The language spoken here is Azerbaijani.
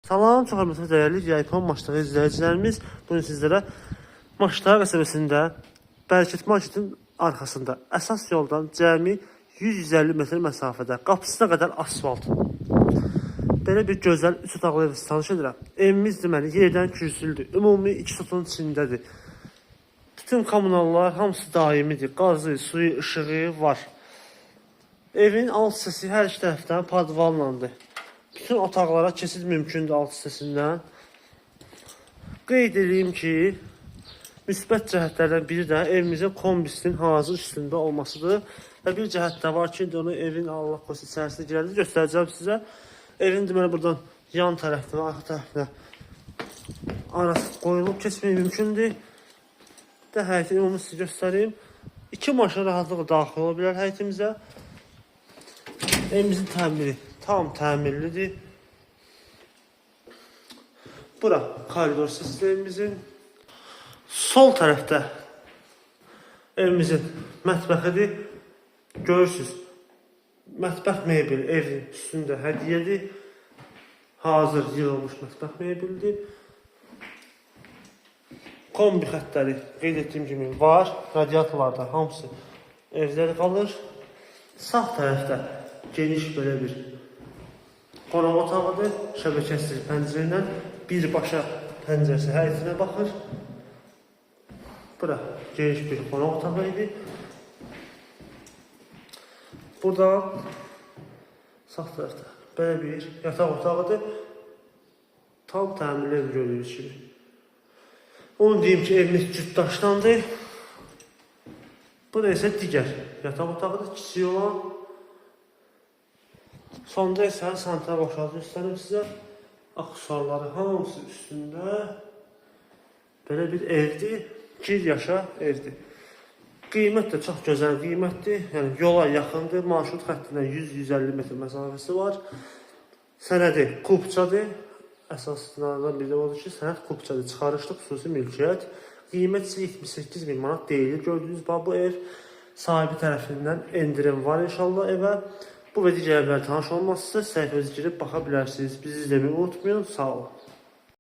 Salam, çox hörmətli dəyərli Yaypon Maçlığı izləyicilərimiz. Bugün sizlərə Maçlığı qəsəbəsində Bərkət Marketin arxasında əsas yoldan cəmi 100-150 metr məsafədə qapısına qədər asfalt. Belə bir gözəl 3 otaqlı ev tanış edirəm. Evimiz deməli yerdən kürsülüdür. Ümumi 2 sotun içindədir. Bütün kommunallar hamısı daimidir. Qazı, suyu, işığı var. Evin alt hissəsi hər iki tərəfdən padvallandır. Bütün otaqlara keçid mümkündür alt hissəsindən. Qeyd edeyim ki, müsbət cəhətlərdən biri də evimizin kombisinin hazır üstündə olmasıdır. Və bir cəhət də var ki, onu evin Allah qorusun içərisində girəndə göstərəcəm sizə. Evin deməli buradan yan tərəfinə, arxa tərəfinə arası qoyulub keçmək mümkündür. Və həyətin ümumunu sizə göstəreyim. 2 maşın rahatlıqla daxil ola bilər həyətimizə. Evimizin təmiri tam təmirlidir. Bura koridor sistemimizin. Sol tərəfdə evimizin mətbəxidir. Görürsünüz, mətbəx mebeli evin üstündə hədiyyədir. Hazır yığılmış mətbəx mebelidir. Kombi xətləri qeyd etdiyim kimi var. Radiatorlarda hamısı evdə qalır. Sağ tərəfdə geniş belə bir qonaq otağıdır. Şəbəkəsiz pəncərə ilə birbaşa pəncərəsi həyətinə baxır. Bura geniş bir qonaq otağı idi. Burada sağ tərəfdə belə bir yataq otağıdır. Tam təmirli ev görürüz kimi. Onu deyim ki, evimiz cütdaşdandır. Bu da isə digər yataq otağıdır, kiçik olan. Sonda isə sanitar boşaltı göstərim sizə. Aksesuarları hamısı üstündə. Belə bir evdir. Gir yaşa evdir. Qiymət də çox gözəl qiymətdir. Yəni yola yaxındır. Marşrut xəttindən 100-150 metr məsafəsi var. Sənədi kubçadır. Əsaslardan biri odur ki, sənəd kubçadır. Çıxarışlıq xüsusi mülkiyyət. Qiymət 78 bin manat deyilir. Gördüyünüz bu ev sahibi tərəfindən endirim var inşallah evə. Bu və digər evlər tanış olmazsa səhifəmizə girib baxa bilərsiniz. Bizi izləməyi unutmayın. Sağ olun.